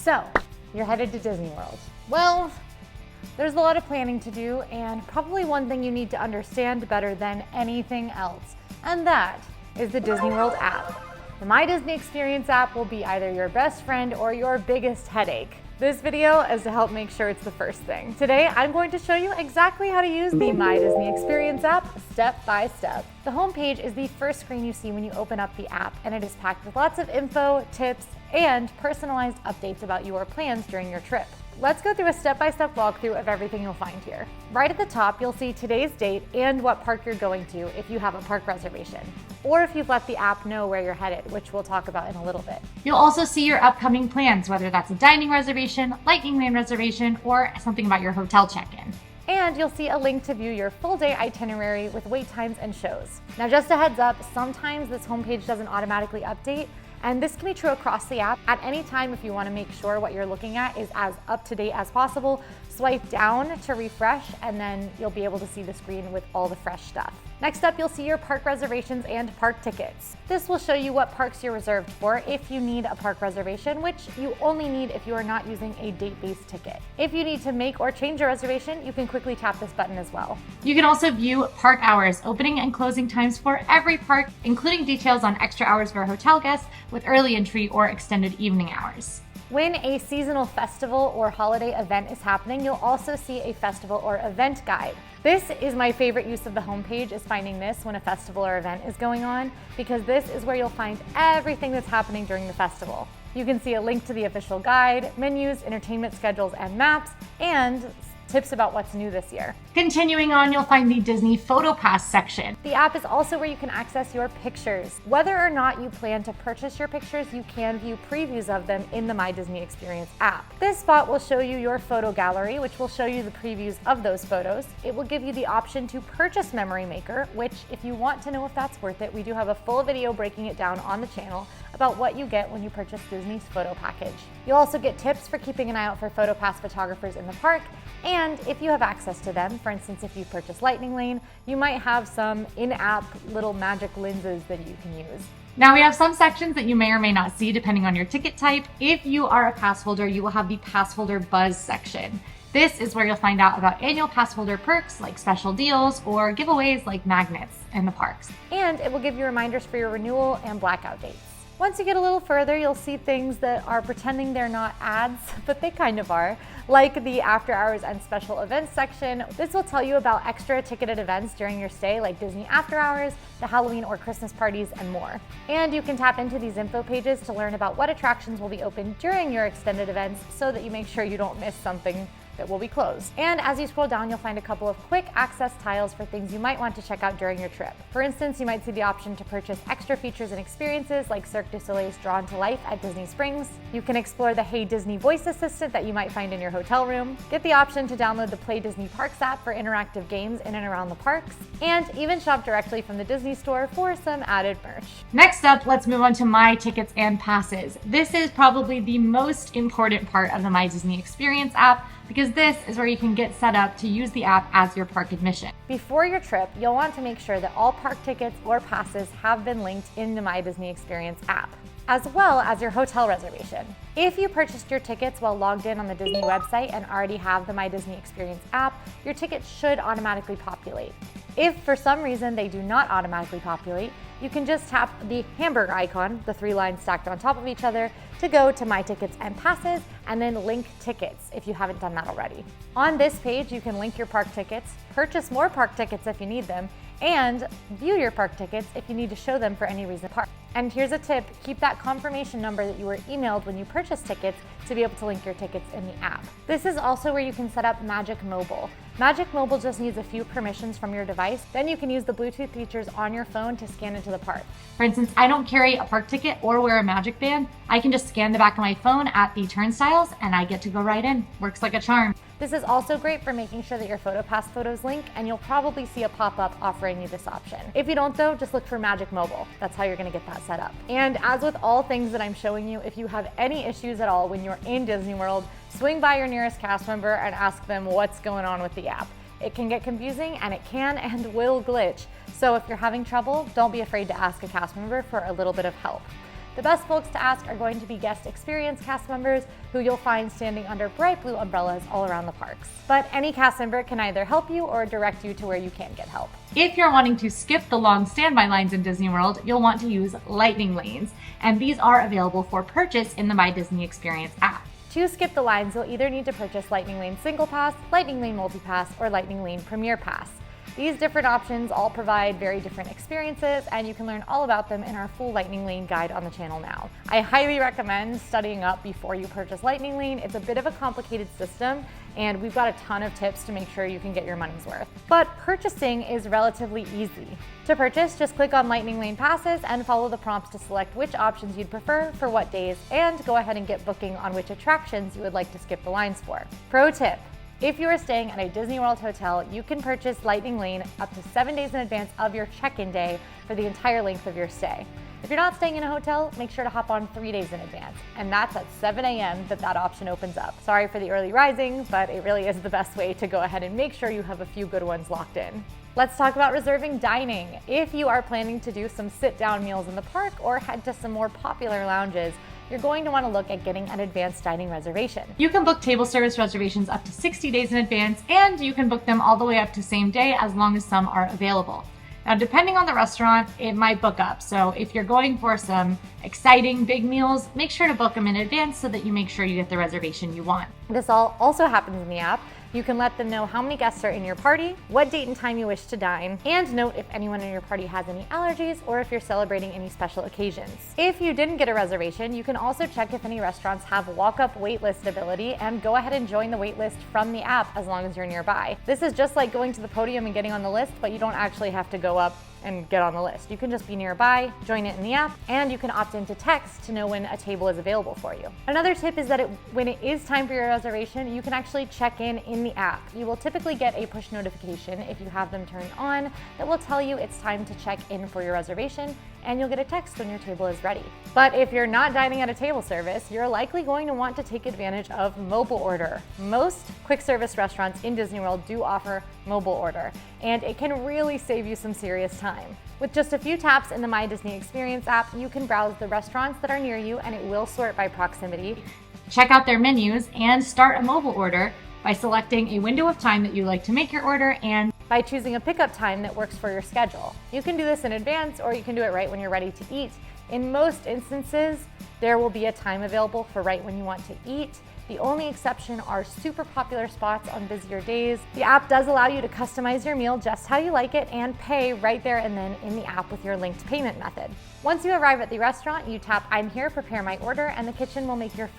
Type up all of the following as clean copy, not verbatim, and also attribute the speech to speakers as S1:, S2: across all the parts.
S1: So, you're headed to Disney World. Well, there's a lot of planning to do, and probably one thing you need to understand better than anything else, and that is the Disney World app. The My Disney Experience app will be either your best friend or your biggest headache. This video is to help make sure it's the first thing. Today, I'm going to show you exactly how to use the My Disney Experience app step by step. The homepage is the first screen you see when you open up the app, and it is packed with lots of info, tips, and personalized updates about your plans during your trip. Let's go through a step-by-step walkthrough of everything you'll find here. Right at the top, you'll see today's date and what park you're going to if you have a park reservation, or if you've let the app know where you're headed, which we'll talk about in a little bit. You'll also see your upcoming plans, whether that's a dining reservation, Lightning Lane reservation, or something about your hotel check-in. And you'll see a link to view your full day itinerary with wait times and shows. Now, just a heads up, sometimes this homepage doesn't automatically update, and this can be true across the app. At any time, if you want to make sure what you're looking at is as up to date as possible, swipe down to refresh, and then you'll be able to see the screen with all the fresh stuff. Next up, you'll see your park reservations and park tickets. This will show you what parks you're reserved for if you need a park reservation, which you only need if you are not using a date-based ticket. If you need to make or change a reservation, you can quickly tap this button as well. You can also view park hours, opening and closing times for every park, including details on extra hours for hotel guests with early entry or extended evening hours. When a seasonal festival or holiday event is happening, you'll also see a festival or event guide. This is my favorite use of the homepage, is finding this when a festival or event is going on, because this is where you'll find everything that's happening during the festival. You can see a link to the official guide, menus, entertainment schedules and maps, and tips about what's new this year. Continuing on, you'll find the Disney PhotoPass section. The app is also where you can access your pictures. Whether or not you plan to purchase your pictures, you can view previews of them in the My Disney Experience app. This spot will show you your photo gallery, which will show you the previews of those photos. It will give you the option to purchase Memory Maker, which, if you want to know if that's worth it, we do have a full video breaking it down on the channel about what you get when you purchase Disney's photo package. You'll also get tips for keeping an eye out for PhotoPass photographers in the park, and if you have access to them, for instance, if you purchase Lightning Lane, you might have some in-app little magic lenses that you can use. Now we have some sections that you may or may not see depending on your ticket type. If you are a pass holder, you will have the Passholder Buzz section. This is where you'll find out about annual pass holder perks like special deals or giveaways like magnets in the parks. And it will give you reminders for your renewal and blackout dates. Once you get a little further, you'll see things that are pretending they're not ads, but they kind of are, like the after hours and special events section. This will tell you about extra ticketed events during your stay, like Disney after hours, the Halloween or Christmas parties, and more. And you can tap into these info pages to learn about what attractions will be open during your extended events so that you make sure you don't miss something that will be closed. And as you scroll down, you'll find a couple of quick access tiles for things you might want to check out during your trip. For instance, you might see the option to purchase extra features and experiences like Cirque du Soleil's Drawn to Life at Disney Springs. You can explore the Hey Disney voice assistant that you might find in your hotel room, get the option to download the Play Disney Parks app for interactive games in and around the parks, and even shop directly from the Disney store for some added merch. Next up, let's move on to My Tickets and Passes. This is probably the most important part of the My Disney Experience app, because this is where you can get set up to use the app as your park admission. Before your trip, you'll want to make sure that all park tickets or passes have been linked in the My Disney Experience app, as well as your hotel reservation. If you purchased your tickets while logged in on the Disney website and already have the My Disney Experience app, your tickets should automatically populate. If for some reason they do not automatically populate, you can just tap the hamburger icon, the 3 lines stacked on top of each other, to go to My Tickets and Passes, and then link tickets if you haven't done that already. On this page, you can link your park tickets, purchase more park tickets if you need them, and view your park tickets if you need to show them for any reason. And here's a tip, keep that confirmation number that you were emailed when you purchased tickets to be able to link your tickets in the app. This is also where you can set up Magic Mobile. Magic Mobile just needs a few permissions from your device, then you can use the Bluetooth features on your phone to scan into the park. For instance, I don't carry a park ticket or wear a Magic Band. I can just scan the back of my phone at the turnstiles and I get to go right in. Works like a charm. This is also great for making sure that your PhotoPass photos link, and you'll probably see a pop-up offering you this option. If you don't though, just look for Magic Mobile. That's how you're gonna get that set up. And as with all things that I'm showing you, if you have any issues at all when you're in Disney World, swing by your nearest cast member and ask them what's going on with the app. It can get confusing and it can and will glitch. So if you're having trouble, don't be afraid to ask a cast member for a little bit of help. The best folks to ask are going to be guest experience cast members who you'll find standing under bright blue umbrellas all around the parks. But any cast member can either help you or direct you to where you can get help. If you're wanting to skip the long standby lines in Disney World, you'll want to use lightning lanes, and these are available for purchase in the My Disney Experience app. To skip the lines, you'll either need to purchase Lightning Lane Single Pass, Lightning Lane Multi Pass, or Lightning Lane Premier Pass. These different options all provide very different experiences, and you can learn all about them in our full Lightning Lane guide on the channel now. I highly recommend studying up before you purchase Lightning Lane. It's a bit of a complicated system, and we've got a ton of tips to make sure you can get your money's worth. But purchasing is relatively easy. To purchase, just click on Lightning Lane passes and follow the prompts to select which options you'd prefer for what days, and go ahead and get booking on which attractions you would like to skip the lines for. Pro tip: if you are staying at a Disney World hotel, you can purchase Lightning Lane up to 7 days in advance of your check-in day for the entire length of your stay. If you're not staying in a hotel, make sure to hop on 3 days in advance, and that's at 7 a.m. that option opens up. Sorry for the early rising, but it really is the best way to go ahead and make sure you have a few good ones locked in. Let's talk about reserving dining. If you are planning to do some sit-down meals in the park or head to some more popular lounges, you're going to want to look at getting an advanced dining reservation. You can book table service reservations up to 60 days in advance, and you can book them all the way up to same day as long as some are available. Now, depending on the restaurant, it might book up. So if you're going for some exciting big meals, make sure to book them in advance so that you make sure you get the reservation you want. This all also happens in the app. You can let them know how many guests are in your party, what date and time you wish to dine, and note if anyone in your party has any allergies or if you're celebrating any special occasions. If you didn't get a reservation, you can also check if any restaurants have walk-up waitlist ability and go ahead and join the waitlist from the app as long as you're nearby. This is just like going to the podium and getting on the list, but you don't actually have to go up and get on the list. You can just be nearby, join it in the app, and you can opt into text to know when a table is available for you. Another tip is that when it is time for your reservation, you can actually check in the app. You will typically get a push notification if you have them turned on that will tell you it's time to check in for your reservation, and you'll get a text when your table is ready. But if you're not dining at a table service, you're likely going to want to take advantage of mobile order. Most quick service restaurants in Disney World do offer mobile order, and it can really save you some serious time. With just a few taps in the My Disney Experience app, you can browse the restaurants that are near you, and it will sort by proximity. Check out their menus and start a mobile order by selecting a window of time that you like to make your order and by choosing a pickup time that works for your schedule. You can do this in advance, or you can do it right when you're ready to eat. In most instances, there will be a time available for right when you want to eat. The only exception are super popular spots on busier days. The app does allow you to customize your meal just how you like it and pay right there and then in the app with your linked payment method. Once you arrive at the restaurant, you tap "I'm here, prepare my order," and the kitchen will make your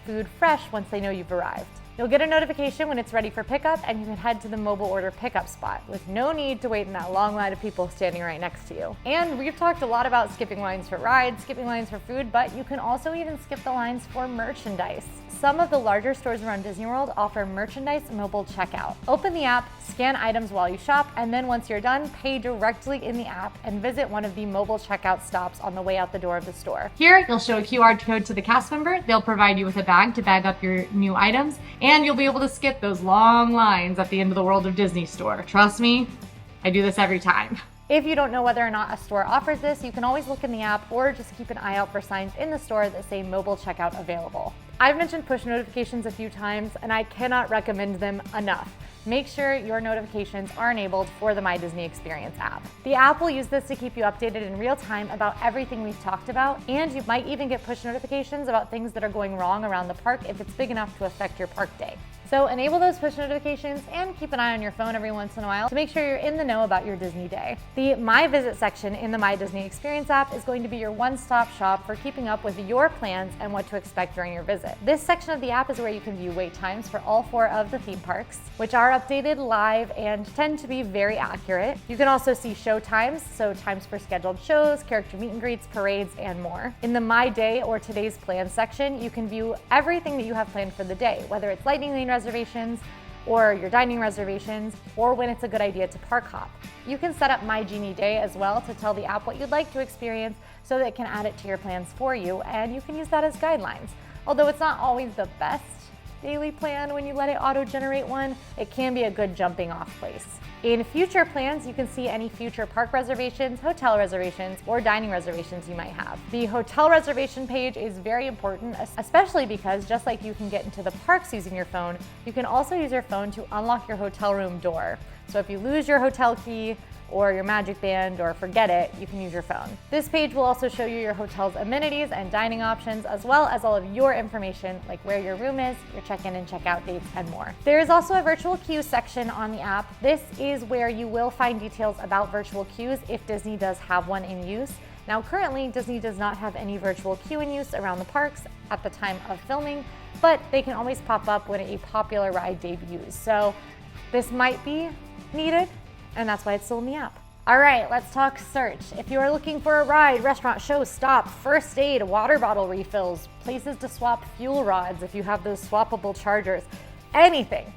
S1: food fresh once they know you've arrived. You'll get a notification when it's ready for pickup, and you can head to the mobile order pickup spot with no need to wait in that long line of people standing right next to you. And we've talked a lot about skipping lines for rides, skipping lines for food, but you can also even skip the lines for merchandise. Some of the larger stores around Disney World offer merchandise mobile checkout. Open the app, scan items while you shop, and then once you're done, pay directly in the app and visit one of the mobile checkout stops on the way out the door of the store. Here, you'll show a QR code to the cast member. They'll provide you with a bag to bag up your new items, and you'll be able to skip those long lines at the end of the World of Disney store. Trust me, I do this every time. If you don't know whether or not a store offers this, you can always look in the app or just keep an eye out for signs in the store that say mobile checkout available. I've mentioned push notifications a few times, and I cannot recommend them enough. Make sure your notifications are enabled for the My Disney Experience app. The app will use this to keep you updated in real time about everything we've talked about, and you might even get push notifications about things that are going wrong around the park if it's big enough to affect your park day. So enable those push notifications and keep an eye on your phone every once in a while to make sure you're in the know about your Disney day. The My Visit section in the My Disney Experience app is going to be your one-stop shop for keeping up with your plans and what to expect during your visit. This section of the app is where you can view wait times for all 4 of the theme parks, which are updated live and tend to be very accurate. You can also see show times, so times for scheduled shows, character meet and greets, parades, and more. In the My Day or Today's Plans section, you can view everything that you have planned for the day, whether it's Lightning Lane reservations, or your dining reservations, or when it's a good idea to park hop. You can set up My Genie Day as well to tell the app what you'd like to experience so that it can add it to your plans for you, and you can use that as guidelines. Although it's not always the best daily plan when you let it auto-generate one, it can be a good jumping off place. In future plans, you can see any future park reservations, hotel reservations, or dining reservations you might have. The hotel reservation page is very important, especially because just like you can get into the parks using your phone, you can also use your phone to unlock your hotel room door. So if you lose your hotel key or your magic band or forget it, you can use your phone. This page will also show you your hotel's amenities and dining options, as well as all of your information like where your room is, your check-in and check-out dates, and more. There is also a virtual queue section on the app. This is where you will find details about virtual queues if Disney does have one in use. Now currently, Disney does not have any virtual queue in use around the parks at the time of filming, but they can always pop up when a popular ride debuts. So this might be needed, and that's why it's still in the app. All right, let's talk search. If you are looking for a ride, restaurant, show, stop, first aid, water bottle refills, places to swap fuel rods if you have those swappable chargers, anything,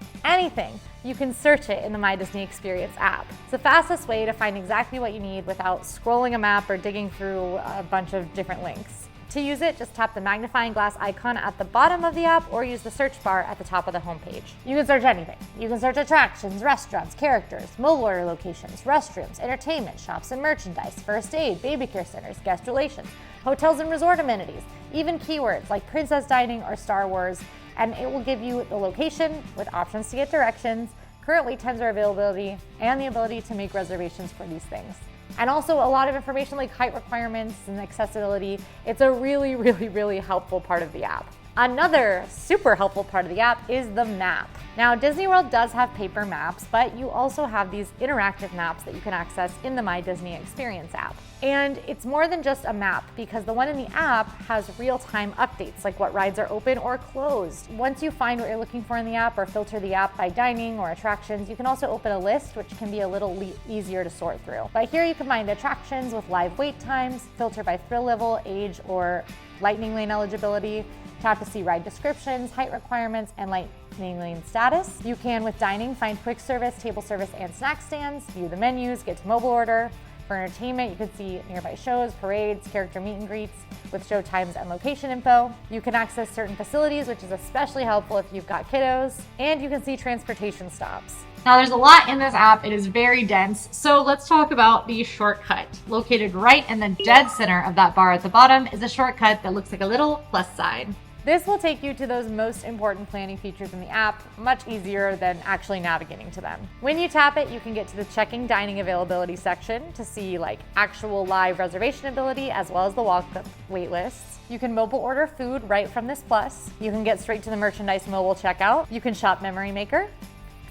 S1: you can search it in the My Disney Experience app. It's the fastest way to find exactly what you need without scrolling a map or digging through a bunch of different links. To use it, just tap the magnifying glass icon at the bottom of the app or use the search bar at the top of the homepage. You can search anything. You can search attractions, restaurants, characters, mobile order locations, restrooms, entertainment, shops and merchandise, first aid, baby care centers, guest relations, hotels and resort amenities, even keywords like Princess Dining or Star Wars, and it will give you the location with options to get directions, current wait times or availability, and the ability to make reservations for these things. And also a lot of information like height requirements and accessibility. It's a really helpful part of the app. Another super helpful part of the app is the map. Now, Disney World does have paper maps, but you also have these interactive maps that you can access in the My Disney Experience app. And it's more than just a map, because the one in the app has real-time updates, like what rides are open or closed. Once you find what you're looking for in the app or filter the app by dining or attractions, you can also open a list, which can be a little easier to sort through. But here you can find attractions with live wait times, filter by thrill level, age, or lightning lane eligibility. Tap to see ride descriptions, height requirements, and lightning lane status. You can, with dining, find quick service, table service, and snack stands, view the menus, get to mobile order. For entertainment, you can see nearby shows, parades, character meet and greets with show times and location info. You can access certain facilities, which is especially helpful if you've got kiddos, and you can see transportation stops. Now, there's a lot in this app. It is very dense. So let's talk about the shortcut. Located right in the dead center of that bar at the bottom is a shortcut that looks like a little plus sign. This will take you to those most important planning features in the app, much easier than actually navigating to them. When you tap it, you can get to the checking dining availability section to see like actual live reservation ability as well as the walk-up wait lists. You can mobile order food right from this plus. You can get straight to the merchandise mobile checkout. You can shop Memory Maker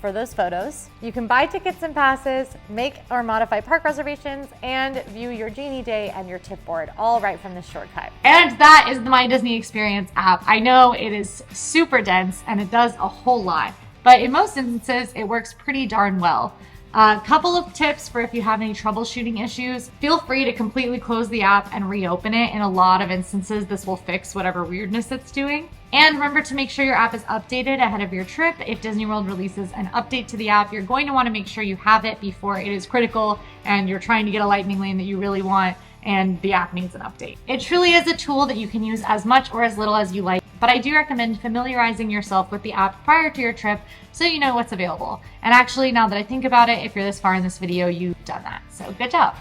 S1: for those photos. You can buy tickets and passes, make or modify park reservations, and view your Genie Day and your tip board, all right from this shortcut. And that is the My Disney Experience app. I know it is super dense and it does a whole lot, but in most instances, it works pretty darn well. A couple of tips for if you have any troubleshooting issues. Feel free to completely close the app and reopen it. In a lot of instances, this will fix whatever weirdness it's doing. And remember to make sure your app is updated ahead of your trip. If Disney World releases an update to the app, you're going to want to make sure you have it before it is critical and you're trying to get a lightning lane that you really want and the app needs an update. It truly is a tool that you can use as much or as little as you like, but I do recommend familiarizing yourself with the app prior to your trip so you know what's available. And actually, now that I think about it, if you're this far in this video, you've done that. So good job.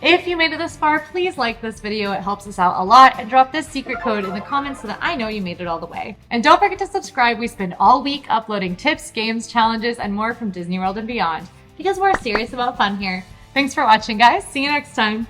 S1: If you made it this far, please like this video. It helps us out a lot, and drop this secret code in the comments so that I know you made it all the way. And don't forget to subscribe. We spend all week uploading tips, games, challenges, and more from Disney World and beyond, because we're serious about fun here. Thanks for watching, guys. See you next time.